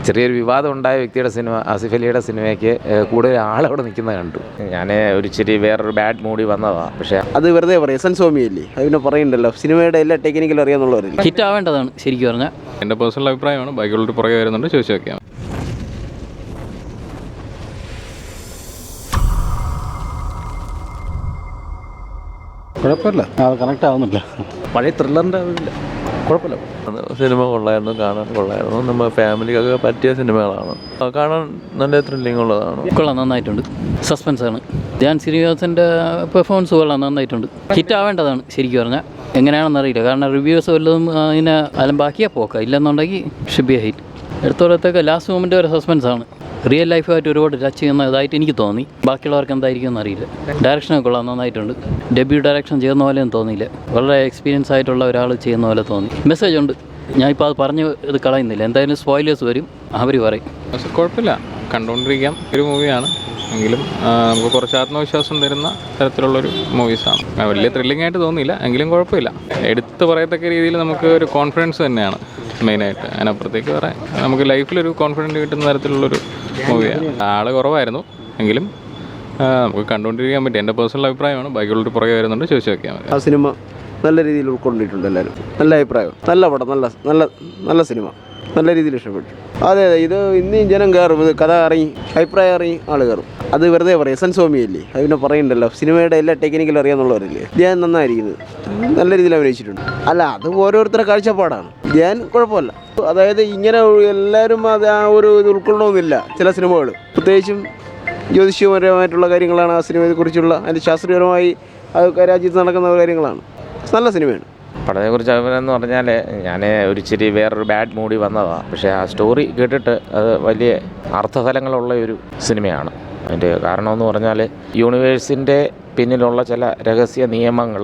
ചെറിയൊരു വിവാദം ഉണ്ടായ വ്യക്തിയുടെ സിനിമ ആസിഫ് അലിയുടെ സിനിമയ്ക്ക് കൂടുതൽ ആളവിടെ നിൽക്കുന്നത് കണ്ടു. ഞാൻ ഒരു ഇച്ചിരി വേറൊരു ബാഡ് മൂഡി വന്നതാണ്. പക്ഷേ അത് വെറുതെ പറയാം, എസൻ സ്വാമിയല്ലേ അതിനെ പറയുന്നുണ്ടല്ലോ, സിനിമയുടെ എല്ലാ ടെക്നിക്കലും അറിയാന്നുള്ളവരല്ലേ. ഹിറ്റ് ആവേണ്ടതാണ് ശരിക്കും പറഞ്ഞാൽ. എൻ്റെ പേഴ്സണൽ അഭിപ്രായമാണ്. ബാക്കിയുള്ളവർ പുറകെ വരുന്നുണ്ട്, ചോദിച്ചു നോക്കിയാൽ. കുഴപ്പമില്ല, അത് കണക്ട് ആവുന്നില്ല. പഴയ ത്രില്ലറിൻ്റെ ആവില്ല, കുഴപ്പമില്ല. സിനിമ കൊള്ളായിരുന്നു, കാണാൻ കൊള്ളായിരുന്നു. നമ്മൾ ഫാമിലിക്കൊക്കെ പറ്റിയ സിനിമകളാണ്, കാണാൻ നല്ല ത്രില്ലിംഗ് ഉള്ളതാണ്. കൊള്ളാം, നന്നായിട്ടുണ്ട്. സസ്പെൻസാണ്. ധ്യാൻ ശ്രീനിവാസൻ്റെ പെർഫോമൻസ് കൊള്ളാം, നന്നായിട്ടുണ്ട്. ഹിറ്റ് ആവേണ്ടതാണ് ശരിക്കും പറഞ്ഞാൽ. എങ്ങനെയാണെന്നറിയില്ല, കാരണം റിവ്യൂസ് വല്ലതും അതിനെ അലമ്പാക്കിയാൽ പോക്കാം. ഇല്ലെന്നുണ്ടെങ്കിൽ ഷുഡ് ബി എ ഹിറ്റ്. എടുത്തോളത്തൊക്കെ ലാസ്റ്റ് മൊമെൻ്റ് വരെ സസ്പെൻസാണ്. റിയൽ ലൈഫായിട്ട് ഒരുപാട് ടച്ച് ചെയ്യുന്നതായിട്ട് എനിക്ക് തോന്നി. ബാക്കിയുള്ളവർക്ക് എന്തായിരിക്കും എന്നറിയില്ല. ഡയറക്ഷനൊക്കെ കൊള്ളാം, നന്നായിട്ടുണ്ട്. ഡെബ്യൂ ഡയറക്ഷൻ ചെയ്യുന്ന പോലെയൊന്നും തോന്നിയില്ല. വളരെ എക്സ്പീരിയൻസ് ആയിട്ടുള്ള ഒരാൾ ചെയ്യുന്ന പോലെ തോന്നി. മെസ്സേജ് ഉണ്ട്. ഞാനിപ്പോൾ അത് പറഞ്ഞ് ഇത് കളയുന്നില്ല. എന്തായാലും സ്പോയിലേഴ്സ് വരും, അവർ പറയും. പക്ഷെ കുഴപ്പമില്ല, കണ്ടുകൊണ്ടിരിക്കാം. ഒരു മൂവിയാണ് എങ്കിലും നമുക്ക് കുറച്ച് ആത്മവിശ്വാസം തരുന്ന തരത്തിലുള്ളൊരു മൂവീസാണ്. വലിയ ത്രില്ലിംഗ് ആയിട്ട് തോന്നിയില്ല, എങ്കിലും കുഴപ്പമില്ല. എടുത്ത് പറയത്തക്ക രീതിയിൽ നമുക്ക് ഒരു കോൺഫിഡൻസ് തന്നെയാണ് മെയിനായിട്ട്. അതിനപ്പുറത്തേക്ക് പറയാം, നമുക്ക് ലൈഫിലൊരു കോൺഫിഡൻറ്റ് കിട്ടുന്ന തരത്തിലുള്ളൊരു മൂവിയാണ്. ആൾ കുറവായിരുന്നു എങ്കിലും നമുക്ക് കണ്ടുകൊണ്ടിരിക്കാൻ പറ്റും. എൻ്റെ പേഴ്സണൽ അഭിപ്രായമാണ്. ബാക്കിയുള്ളവർ പുറകെ വരുന്നുണ്ട്, ചോദിച്ചു നോക്കിയാൽ മതി. ആ സിനിമ നല്ല രീതിയിൽ ഉൾക്കൊണ്ടിട്ടുണ്ട് എല്ലാവരും. നല്ല അഭിപ്രായം, നല്ല പടം, നല്ല നല്ല നല്ല സിനിമ, നല്ല രീതിയിൽ ഇഷ്ടപ്പെട്ടു. അതെ അതെ, ഇത് ഇനിയും ജനം കയറും. ഇത് കഥ ഇറങ്ങി, അഭിപ്രായം ഇറങ്ങി, ആൾ കയറും. അത് വെറുതെ പറയാം, എസൻ സ്വാമിയല്ലേ അതിനെ പറയുന്നുണ്ടല്ലോ, സിനിമയുടെ എല്ലാ ടെക്നിക്കലും അറിയാന്നുള്ളവരല്ലേ. ധ്യാൻ നന്നായിരിക്കുന്നത്, നല്ല രീതിയിൽ അഭിനയിച്ചിട്ടുണ്ട്. അല്ല, അത് ഓരോരുത്തരുടെ കാഴ്ചപ്പാടാണ്. ധ്യാൻ കുഴപ്പമില്ല. അതായത് ഇങ്ങനെ എല്ലാവരും അത് ആ ഒരു ഇത് ഉൾക്കൊള്ളണമെന്നില്ല. ചില സിനിമകൾ പ്രത്യേകിച്ചും ജ്യോതിഷപരമായിട്ടുള്ള കാര്യങ്ങളാണ് ആ സിനിമയെക്കുറിച്ചുള്ള, അതിൻ്റെ ശാസ്ത്രീയപരമായി അത് രാജ്യത്ത് നടക്കുന്ന കാര്യങ്ങളാണ്. നല്ല സിനിമയാണ്. പടത്തെക്കുറിച്ച് അഭിപ്രായം എന്ന് പറഞ്ഞാൽ ഞാൻ ഒരു ഇച്ചിരി വേറൊരു ബാഡ് മൂഡി വന്നതാണ്. പക്ഷേ ആ സ്റ്റോറി കേട്ടിട്ട് അത് വലിയ അർത്ഥതലങ്ങളുള്ള ഒരു സിനിമയാണ്. അതിൻ്റെ കാരണമെന്ന് പറഞ്ഞാൽ യൂണിവേഴ്സിൻ്റെ പിന്നിലുള്ള ചില രഹസ്യ നിയമങ്ങൾ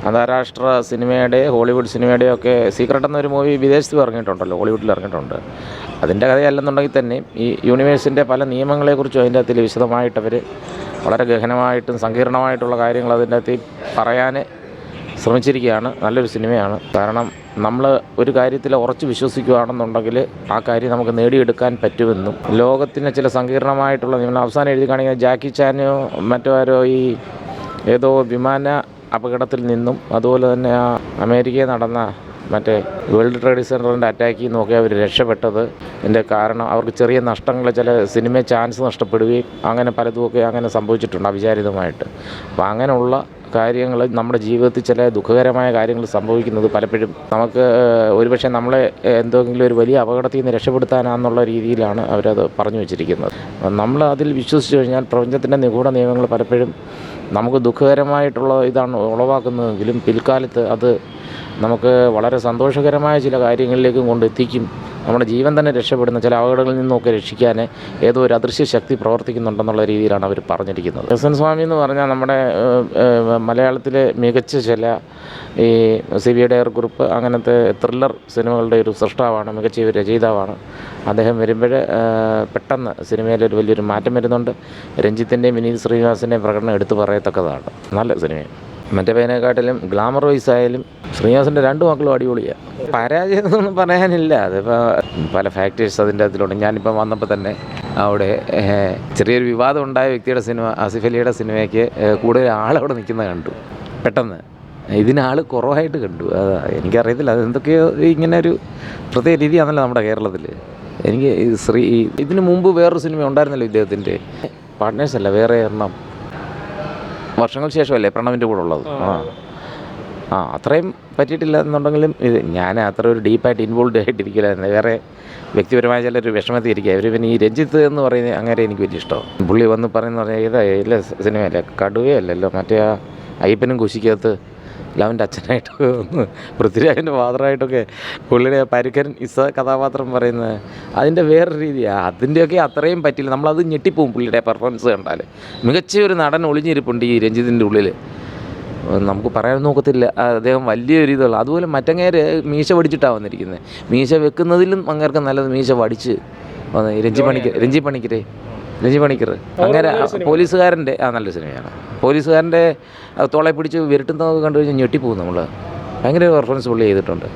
അന്താരാഷ്ട്ര സിനിമയുടെ, ഹോളിവുഡ് സിനിമയുടെയൊക്കെ സീക്രട്ട് എന്നൊരു മൂവി വിദേശത്ത് ഇറങ്ങിയിട്ടുണ്ടല്ലോ, ഹോളിവുഡിൽ ഇറങ്ങിയിട്ടുണ്ട്. അതിൻ്റെ കഥയല്ലെന്നുണ്ടെങ്കിൽ തന്നെ ഈ യൂണിവേഴ്സിൻ്റെ പല നിയമങ്ങളെക്കുറിച്ചും അതിൻ്റെ അകത്തിൽ വിശദമായിട്ടവർ വളരെ ഗഹനമായിട്ടും സങ്കീർണമായിട്ടുള്ള കാര്യങ്ങൾ അതിൻ്റെ അകത്ത് പറയാൻ ശ്രമിച്ചിരിക്കുകയാണ്. നല്ലൊരു സിനിമയാണ്. കാരണം നമ്മൾ ഒരു കാര്യത്തിൽ ഉറച്ച് വിശ്വസിക്കുകയാണെന്നുണ്ടെങ്കിൽ ആ കാര്യം നമുക്ക് നേടിയെടുക്കാൻ പറ്റുമെന്നും, ലോകത്തിന് ചില സങ്കീർണമായിട്ടുള്ള നിങ്ങൾ അവസാനം എഴുതി കാണിക്കുന്ന ജാക്കി ചാനോ മറ്റോ ആരോ ഈ ഏതോ വിമാന അപകടത്തിൽ നിന്നും അതുപോലെ തന്നെ ആ അമേരിക്കയിൽ നടന്ന മറ്റേ വേൾഡ് ട്രേഡ് സെൻറ്ററിൻ്റെ അറ്റാക്കിൽ നിന്നൊക്കെ അവർ രക്ഷപ്പെട്ടത്. ഇതിൻ്റെ കാരണം അവർക്ക് ചെറിയ നഷ്ടങ്ങൾ, ചില സിനിമ ചാൻസ് നഷ്ടപ്പെടുകയും അങ്ങനെ പലതുമൊക്കെ അങ്ങനെ സംഭവിച്ചിട്ടുണ്ട് അവിചാരിതമായിട്ട്. അപ്പോൾ അങ്ങനെയുള്ള കാര്യങ്ങൾ നമ്മുടെ ജീവിതത്തിൽ ചില ദുഃഖകരമായ കാര്യങ്ങൾ സംഭവിക്കുന്നത് പലപ്പോഴും നമുക്ക് ഒരുപക്ഷെ നമ്മളെ എന്തെങ്കിലും ഒരു വലിയ അപകടത്തിൽ നിന്ന് രക്ഷപ്പെടുത്താനാണെന്നുള്ള രീതിയിലാണ് അവരത് പറഞ്ഞു വെച്ചിരിക്കുന്നത്. നമ്മൾ അതിൽ വിശ്വസിച്ച് കഴിഞ്ഞാൽ പ്രപഞ്ചത്തിൻ്റെ നിഗൂഢ നിയമങ്ങൾ പലപ്പോഴും നമുക്ക് ദുഃഖകരമായിട്ടുള്ള ഇതാണ് ഉളവാക്കുന്നതെങ്കിലും പിൽക്കാലത്ത് അത് നമുക്ക് വളരെ സന്തോഷകരമായ ചില കാര്യങ്ങളിലേക്കും കൊണ്ടെത്തിക്കും. നമ്മുടെ ജീവൻ തന്നെ രക്ഷപ്പെടുന്ന ചില അപകടങ്ങളിൽ നിന്നൊക്കെ രക്ഷിക്കാൻ ഏതോ ഒരു അദൃശ്യ ശക്തി പ്രവർത്തിക്കുന്നുണ്ടെന്നുള്ള രീതിയിലാണ് അവർ പറഞ്ഞിരിക്കുന്നത്. എസൻ സ്വാമി എന്ന് പറഞ്ഞാൽ നമ്മുടെ മലയാളത്തിലെ മികച്ച ചില ഈ CBI ഡയർ ഗ്രൂപ്പ് അങ്ങനത്തെ ത്രില്ലർ സിനിമകളുടെ ഒരു സൃഷ്ടാവാണ്, മികച്ച ഒരു രചയിതാവാണ്. അദ്ദേഹം വരുമ്പോൾ പെട്ടെന്ന് സിനിമയിലൊരു വലിയൊരു മാറ്റം വരുന്നുണ്ട്. രഞ്ജിത്തിൻ്റെയും വിനീത് ശ്രീനിവാസിൻ്റെയും പ്രകടനം എടുത്തു പറയത്തക്കതാണ്. നല്ല സിനിമയാണ്. മറ്റേ പേനേക്കാട്ടിലും ഗ്ലാമർ വൈസ് ആയാലും ശ്രീനിവാസിൻ്റെ രണ്ട് മക്കളും അടിപൊളിയാണ്. പരാജയം എന്നൊന്നും പറയാനില്ല. അതിപ്പോൾ പല ഫാക്ടേഴ്സ് അതിൻ്റെ അതിലുണ്ട്. ഞാനിപ്പോൾ വന്നപ്പോൾ തന്നെ അവിടെ ചെറിയൊരു വിവാദം ഉണ്ടായ വ്യക്തിയുടെ സിനിമ ആസിഫ് അലിയുടെ സിനിമയ്ക്ക് കൂടുതൽ ആളവിടെ നിൽക്കുന്നത് കണ്ടു. പെട്ടെന്ന് ഇതിനാൾ കുറവായിട്ട് കണ്ടു. എനിക്കറിയത്തില്ല, അതെന്തൊക്കെയോ ഇങ്ങനെ ഒരു പ്രത്യേക രീതിയാണല്ലോ നമ്മുടെ കേരളത്തിൽ. എനിക്ക് ഇതിന് മുമ്പ് വേറൊരു സിനിമ ഉണ്ടായിരുന്നല്ലോ ഇദ്ദേഹത്തിൻ്റെ, പാർട്ട്നേഴ്സല്ല വേറെ എണ്ണം, വർഷങ്ങൾക്ക് ശേഷമല്ലേ പ്രണവിൻ്റെ കൂടെ ഉള്ളത്. അത്രയും പറ്റിയിട്ടില്ല എന്നുണ്ടെങ്കിലും ഇത് ഞാൻ അത്ര ഒരു ഡീപ്പായിട്ട് ഇൻവോൾവ് ആയിട്ടിരിക്കില്ലായിരുന്നു. വേറെ വ്യക്തിപരമായ ചിലൊരു വിഷമത്തിൽ ഇരിക്കുക. അവർ പിന്നെ ഈ രഞ്ജിത്ത് എന്ന് പറയുന്നത് അങ്ങനെ എനിക്ക് വലിയ ഇഷ്ടമാണ്. പുള്ളി വന്ന് പറയുന്ന പറഞ്ഞാൽ ഇല്ല സിനിമയല്ലേ, കടുവയല്ലല്ലോ, മറ്റേ ആ അയ്യപ്പനും കുശിക്കകത്ത് അവൻ്റെ അച്ഛനായിട്ടൊക്കെ വന്ന് പൃഥ്വിരാജിൻ്റെ ഫാദറായിട്ടൊക്കെ പുള്ളിയുടെ പരുക്കൻ കഥാപാത്രം പറയുന്നത് അതിൻ്റെ വേറൊരു രീതിയാണ്. അതിൻ്റെയൊക്കെ അത്രയും പറ്റില്ല. നമ്മളത് ഞെട്ടിപ്പോവും പുള്ളിയുടെ പെർഫോമൻസ് കണ്ടാൽ. മികച്ച ഒരു നടൻ ഒളിഞ്ഞിരിപ്പുണ്ട് ഈ രഞ്ജിത്തിൻ്റെ ഉള്ളിൽ, നമുക്ക് പറയാൻ നോക്കത്തില്ല. അദ്ദേഹം വലിയൊരു ഇതുള്ള. അതുപോലെ മറ്റങ്ങേര് മീശ വടിച്ചിട്ടാണ് വന്നിരിക്കുന്നത്. മീശ വെക്കുന്നതിലും അങ്ങേർക്ക് നല്ലത് മീശ വടിച്ച് രഞ്ജി പണിക്കർ അങ്ങനെ പോലീസുകാരൻ്റെ നല്ല സിനിമയാണ്. പോലീസുകാരൻ്റെ തോളെ പിടിച്ച് വിരട്ടുന്നതൊക്കെ കണ്ടു കഴിഞ്ഞാൽ ഞെട്ടിപ്പോകും നമ്മൾ. ഭയങ്കര പെർഫോമൻസ് പുള്ളി ചെയ്തിട്ടുണ്ട്.